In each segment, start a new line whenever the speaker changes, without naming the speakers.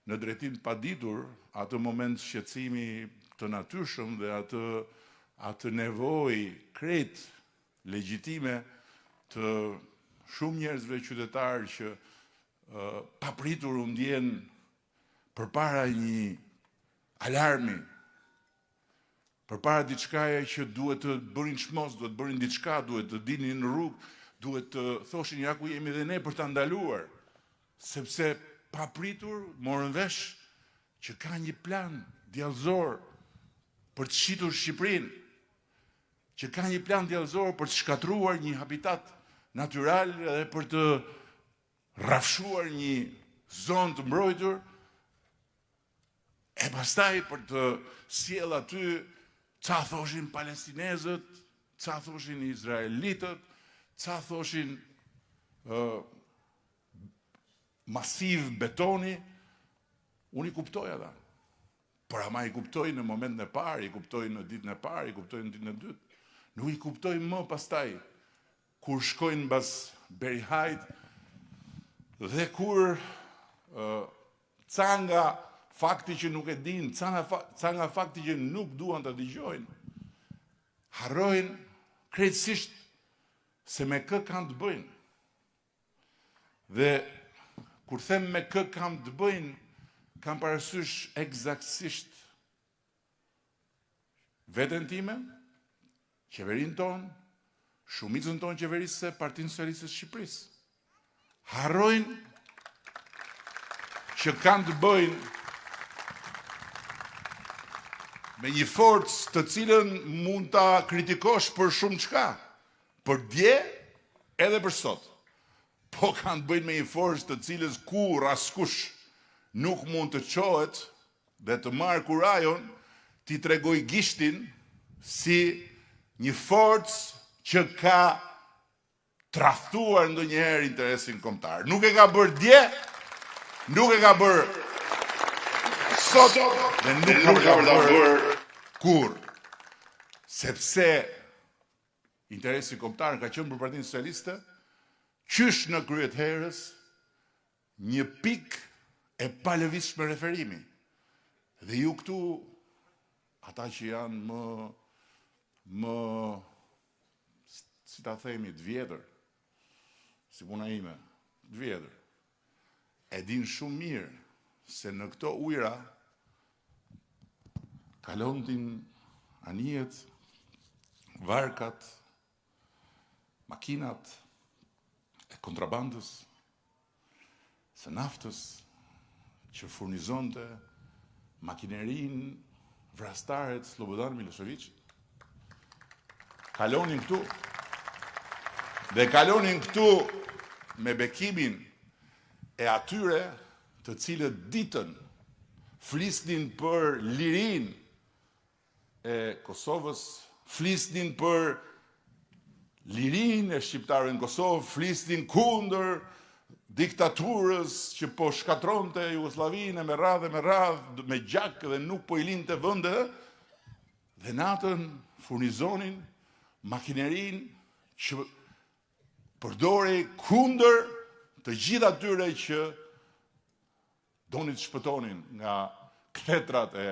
në drejtim të paditur atë moment shqetësimi të natyrshëm dhe atë nevojë krejt legjitime të shumë njerëzve qytetarë që papritur u ndjen përpara një alarmi, përpara diçkaje që duhet të bërin çmos, duhet të bërin diçka, duhet të dinin në rrugë, duhet të thoshin ja ku jemi dhe ne për ta ndaluar, sepse papritur morën vesh që ka një plan djallëzor për të shitur Shqipërinë, që ka një plan djallëzor për të shkatruar një habitat natyral dhe për të rrafshuar një zonë të mbrojtur, e pastaj për të sjell aty ça thoshin palestinezët, ça thoshin izraelitët, ça thoshin masiv betoni. Unë i kuptoj ata. Por ama i kuptoj në momentin e parë, i kuptoj në ditën e parë, i kuptoj në ditën e dytë. Nuk i kuptoj më pastaj kur shkojnë mbas Berihajt dhe kur ca nga fakti që nuk e din, ca nga fakti që nuk duan të dëgjojnë, harrojnë krejtësisht se me kë kanë të bëjnë. Dhe kur them me kë kanë të bëjnë, kam parasysh eksaktësisht veten time, qeverinë tonë, shumicën tonë qeverisë, Partinë Socialiste të Shqipërisë. Harrojnë që kanë të bëjnë me një forcë të cilën mund ta kritikosh për shumë çka, për dje edhe për sot. Po kanë të bëjnë me një forcë të cilës kur askush nuk mund të qohet dhe të marrë kurajon t'i tregoj gishtin si një forcë që ka tradhtuar ndonjëherë interesin kombëtar. Nuk e ka bërë dje, nuk e ka bërë sot dhe nuk ka bërë kur. Sepse interesi kombëtar ka qenë për Partinë Socialiste, qysh në kryet herës, një pikë e palëvizshme referimi. Dhe ju këtu, ata që janë më si ta themi, të vjetër, si puna ime, të vjetër, e din shumë mirë se në këto ujra kalontin anijet, varkat, makinat e kontrabandës, së naftës që furnizonte makinerin vrastaret Slobodan Milošević. Kalonin këtu dhe kalonin këtu me bekimin e atyre të cilët ditën flisnin për lirin e Kosovës, flisnin për lirin e shqiptarëve në Kosovë, flisnin kundër diktaturës që po shkatronte Jugosllavinë me radhë, me gjak dhe nuk po i linte vende, dhe natën furnizonin makinerin që përdori kundër të gjithë atyre që donin të shpëtonin nga ktetrat e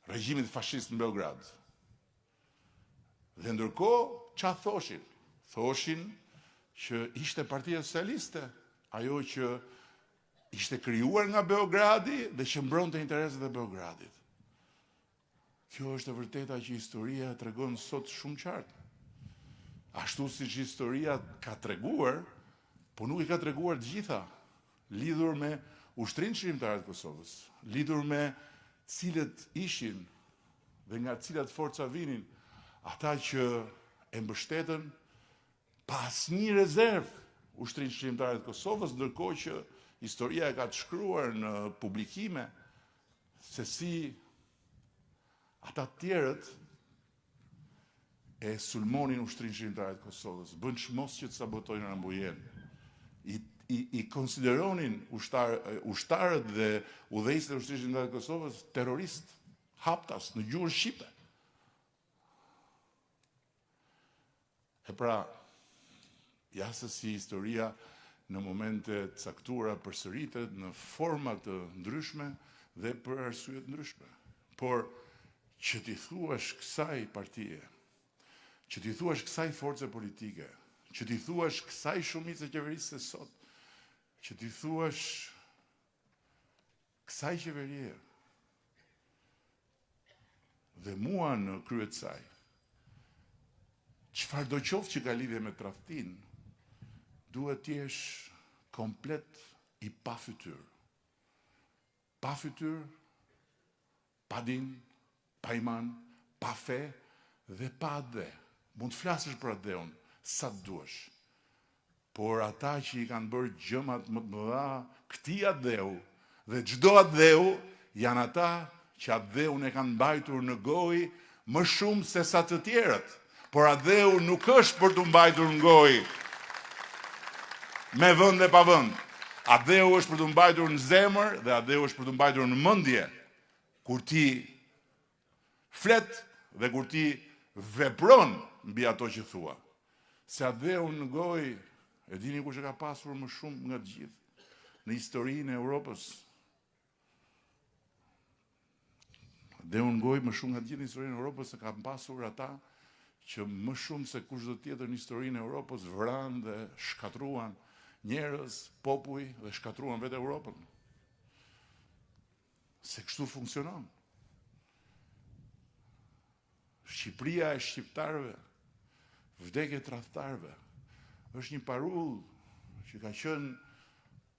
regjimit fashist në Beograd. Dhe ndërkohë, qa thoshin? Thoshin që ishte Partia Socialiste, ajo që ishte krijuar nga Beogradi dhe që mbronte interesat e Beogradit. Kjo është e vërteta që historia tregon sot shumë qartë. Ashtu si që historia ka treguar, po nuk i ka treguar të gjitha, lidhur me ushtrinë shqiptare të Kosovës, lidhur me cilët ishin dhe nga cilat forca vinin, ata që e mbështetën pas një rezervë ushtrinë shqiptare të Kosovës, ndërkohë që historia e ka të shkruar në publikime se si ata tjerët e sulmonin ushtrinë shqiptare të Kosovës, bën çmos që të sabotojnë Rambujen. I konsideronin ushtarët dhe udhëheqësit e ushtrisë shqiptare të Kosovës terroristë, haptas në gjuhën shqipe. E pra, jasë si historia në momente caktuara përsëritet në forma të ndryshme dhe për arsye të ndryshme. Por që ti thuash kësaj partie, që ti thuash kësaj force politike, që ti thuash kësaj shumice qeverisë sot, që ti thuash kësaj qeverie dhe mua në krye të saj, çfarë do qoftë që ka lidhje me tradhtin, duhet të jesh komplet i pa fytyrë. Pa fytyrë, pa din, pa iman, pa fe dhe pa ade. Mund të flasësh për adeun sa të duash. Por ata që i kanë bërë gjëmat më të mëdha këtij adeu dhe çdo adeu janë ata që adeun e kanë mbajtur në gojë më shumë se sa të tjerët. Por adeu nuk është për të mbajtur në gojë me vend dhe pa vend. Adeu është për të mbajtur në zemër dhe adeu është për të mbajtur në mendje kur ti flet dhe kur ti vepron mbi ato që thua. Se adeu në gojë, e dini kush e ka pasur më shumë nga të gjithë në historinë e Europës. Adeu në gojë më shumë nga të gjithë në historinë e Europës e kanë pasur ata që më shumë se kushdo tjetër në historinë e Europës vranë dhe shkatruan njerëz, popull dhe shkatruan vetë Europën. Se kështu funksionon. Shqipëria e shqiptarëve, vdekje tradhtarëve, është një parullë që ka qenë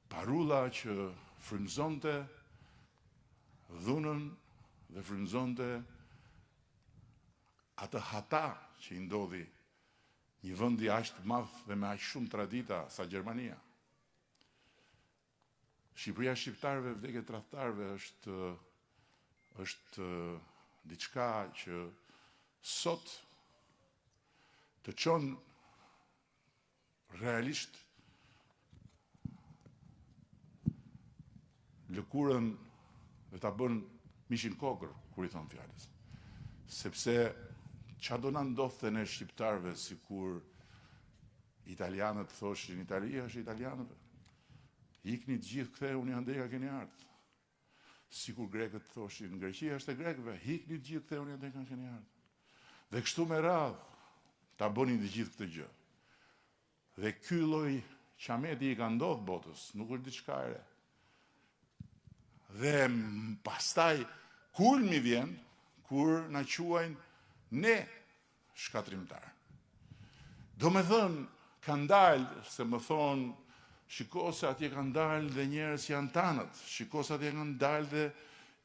parulla që frymëzonte dhunën dhe frymëzonte atë hata që i ndodhi një vendi aq të madh dhe me aq shumë tradita sa Gjermania. Shqipëria e shqiptarëve, vdekje tradhtarëve është diçka që sot të çon realisht lëkurën dhe ta bën mishin kokër kur i thon fjalës. Sepse qa do na ndodhte ne shqiptarëve sikur italianët thoshin Italia është italianëve. Ikni të gjithë kthehuni ande ka keni ardhur. Sikur grekët thoshin Greqia është e grekëve, ikni të gjithë kthehuni ande ka keni ardhur. Dhe kështu me radhë ta bënin të gjithë këtë gjë. Dhe ky lloj qameti i ka ndodhur botës, nuk është diçka e re. Dhe pastaj kulmi vjen kur na quajnë ne shkatrimtar. Do me thënë, kanë dalë, se më thonë, shiko se atje kanë dalë dhe njerëz që janë tanët, shiko se atje kanë dalë dhe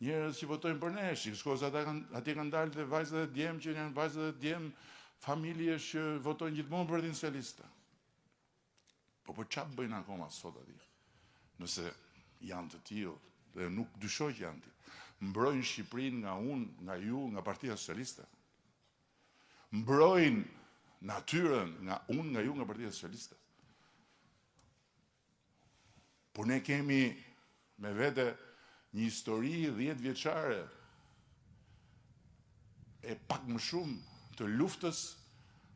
njerëz që votojnë për ne, shiko se atje kanë dalë dhe vajzë dhe djemë që janë vajzë dhe djemë familje që votojnë gjithmonë për Partinë Socialiste. Po për çfarë bëjnë akoma sot atje? Nëse janë të tillë dhe nuk dyshoj që janë të tillë. Mbrojnë Shqipërinë nga unë, nga ju, nga Partia Socialiste. Mbrojnë natyrën nga unë, nga ju, nga Partia Socialiste. Por ne kemi me vete një histori 10 vjeçare e pak më shumë të luftës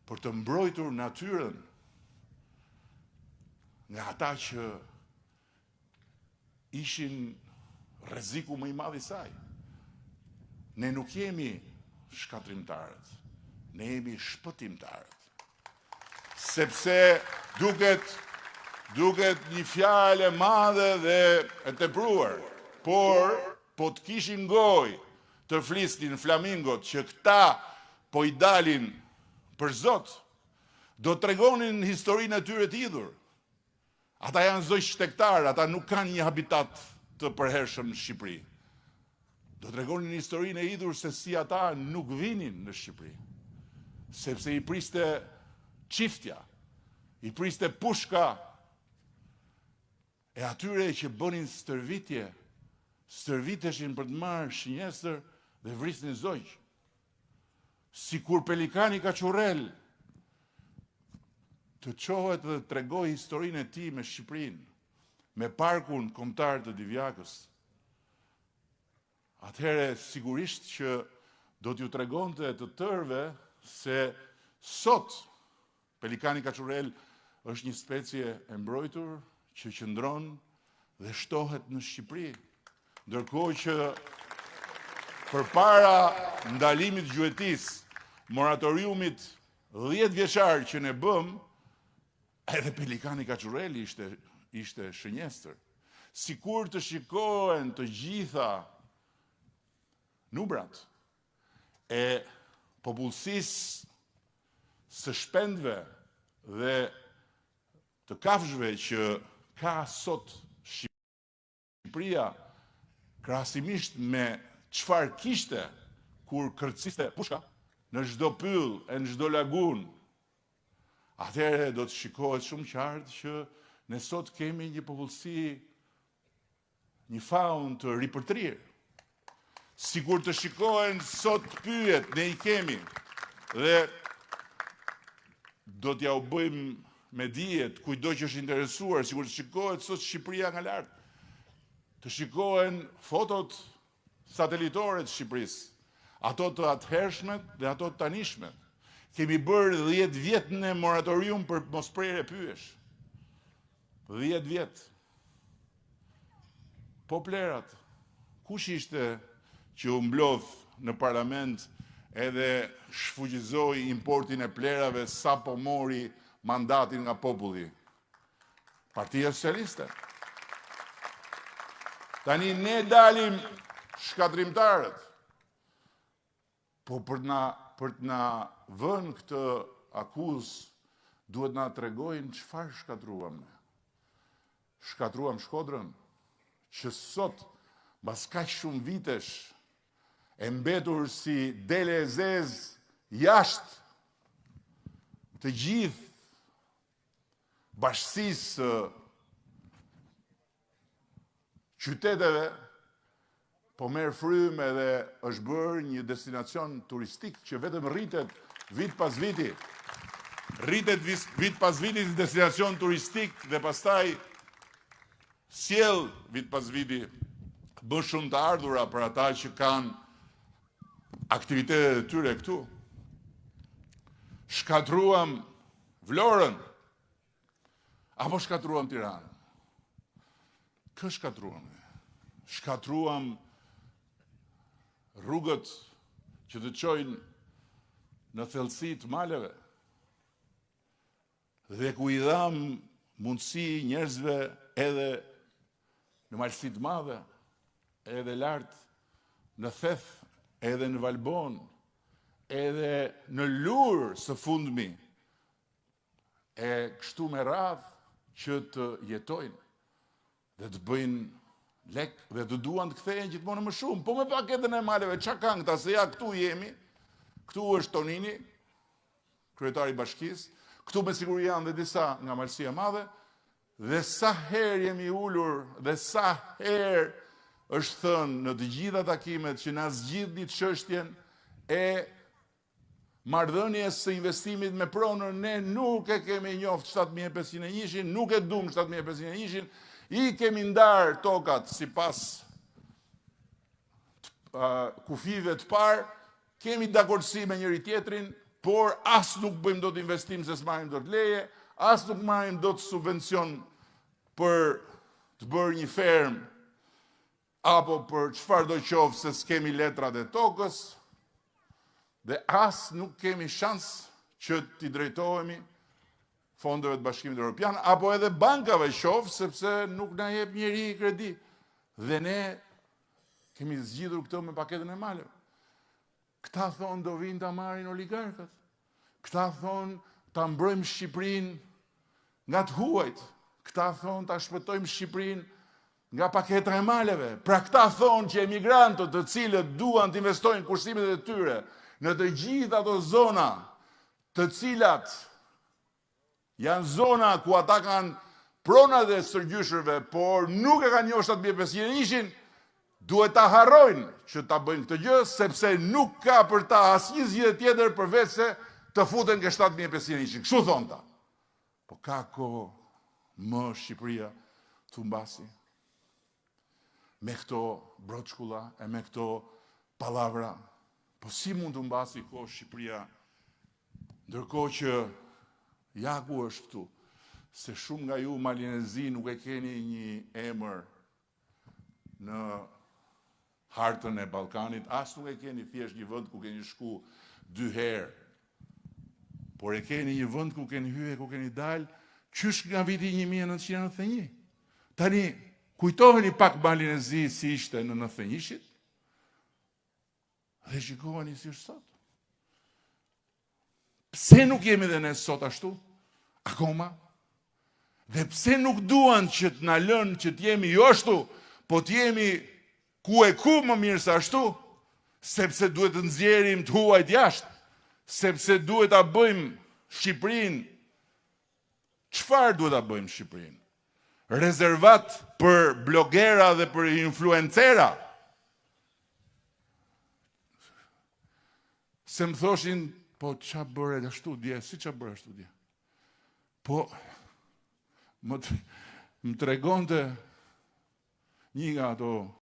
për të mbrojtur natyrën nga ata që ishin rreziku më i madh i saj. Ne nuk jemi shkatrimtarët, ne jemi shpëtimtarët. Sepse duket një fjalë e madhe dhe e tepruar, por po të kishin gojë të flisnin flamingot që këta po i dalin për Zot, do tregonin historinë e tyre të idhur. Ata janë zoj shtektar, ata nuk kanë një habitat të përhershëm në Shqipëri. Do tregonin historinë e idhur se si ata nuk vinin në Shqipëri. Sepse i priste çiftja, i priste pushka e atyre që bënin stërvitje, stërviteshin për të marrë shinjestër dhe vrisnin zogj. Sikur pelikani Kaçurrel të qohet dhe të tregoj historinë e tij me Shqipërinë, me parkun kombëtar të Divjakës. Atëherë sigurisht që do t'ju tregonte të tërëve se sot pelikani Kaçurrel është një specie e mbrojtur, që qëndron dhe shtohet në Shqipëri, ndërkohë që përpara ndalimit gjuetis, moratoriumit 10 vjeçar që ne bëm, edhe Pelikani Kaçurreli ishte shënjestër. Sikur të shikohen të gjitha numrat e popullsisë së shpendve dhe të kafshëve që ka sot Shqipëria, krahasimisht me çfarë kishte kur kërciste pushka në çdo pyll e në çdo lagun, atëherë do të shikohet shumë qartë që ne sot kemi një popullsi, një faun të ripërtrirë. Sikur të shikohen sot pyet, ne i kemi, dhe do t'ja u bëjmë me dijet, kujdo që është interesuar, sikur të shikohet sot Shqipëria nga lartë, të shikohen fotot satelitore të Shqipërisë, ato të atëhershmet dhe ato të tanishmet. Kemi bërë 10 vjet në moratorium për mos prerje pyesh. 10 vjet. Po plerat, kush ishte që u mblodh në parlament edhe shfuqizoi importin e plerave sa po mori mandatin nga populli? Partia Socialiste. Tani ne dalim shkatrimtarët, po për të na vënë këtë akuzë, duhet na tregojnë çfarë shkatruam ne. Shkatruam Shkodrën, që sot, mbas kaq shumë vitesh, e mbetur si dele e zezë jashtë të gjithë bashkësisë qyteteve, po merr frymë edhe është bërë një destinacion turistik që vetëm rritet vit pas viti. Rritet vit pas viti një destinacion turistik dhe pastaj sjell vit pas viti bën shumë të ardhura për ata që kanë aktivitetet e tyre këtu. Shkatruam Vlorën apo shkatruam Tiranën? Kë shkatruam? Shkatruam rrugët që të çojnë në thellësi të maleve dhe ku i dham mundësi njerëzve edhe në malësi të madhe, edhe lart, në Theth, edhe në Valbon, edhe në Lur së fundmi, e kështu me radhë që të jetojnë dhe të bëjnë lek dhe të duan të kthehen gjithmonë më shumë, po me paketën e maleve, çka kanë këta, se ja këtu jemi, këtu është Tonini, kryetari i bashkisë, këtu me siguri janë dhe disa nga Malësia e Madhe, dhe sa herë jemi ulur dhe sa herë është thënë në të gjitha takimet që na zgjidhni çështjen e marrëdhënies së investimit me pronën, ne nuk e kemi njoft 7501-shin, nuk e duam 7501-shin, i kemi ndarë tokat sipas kufive të parë, kemi dakordsi me njëri tjetrin, por as nuk bëjmë dot investim se s'marrim dot leje, as nuk marrim dot subvencion për të bërë një ferm apo për çfarë do qoftë se s'kemi letrat e tokës, dhe as nuk kemi shans që t'i drejtohemi fondeve të Bashkimit Evropian, apo edhe bankave qoftë, sepse nuk na jep njeri kredi. Dhe ne kemi zgjidhur këtë me paketën e maleve. Këta thonë do vinë ta marrin oligarkët. Këta thonë ta mbrojmë Shqipërinë nga të huajt. Këta thonë ta shpëtojmë Shqipërinë nga paketa e maleve. Pra këta thonë që emigrantët të cilët duan të investojnë kursimet e tyre në të gjitha ato zona të cilat janë zona ku ata kanë pronat e sërgjyshërve, por nuk e kanë njohur 7501-shin, duhet ta harrojnë që ta bëjnë këtë gjë, sepse nuk ka për ta asnjë zgjidhje tjetër përveç se të futen ke 7501-shin. Kështu thonë ta. Po ka kohë më Shqipëria të mbasi me këto broçkulla e me këto pallavra. Po si mund të mbasi kohë Shqipëria ndërkohë që ja ku është këtu? se shumë nga ju Malinezi nuk e keni një emër në hartën e Ballkanit, as nuk e keni thjesht një vend ku keni shku 2 herë, por e keni një vend ku keni hyrë, ku keni dalë, qysh nga viti 1991. Tani, kujtoheni pak Malinezi si ishte në 91-shit, dhe shikoheni si është sot. Pse nuk jemi dhe ne sot ashtu? Akoma? Dhe pse nuk duan që të na lënë që t'jemi jo ashtu, po t'jemi ku e ku më mirë se ashtu? Sepse duhet të nxjerrim të huajt jashtë, sepse duhet ta bëjmë Shqipërinë. Çfarë duhet ta bëjmë Shqipërinë? Rezervat për blogera dhe për influencera. Se më thoshin, po qa bëre ashtu dje, si qa bëre ashtu dje? Po, më tregonte një nga ato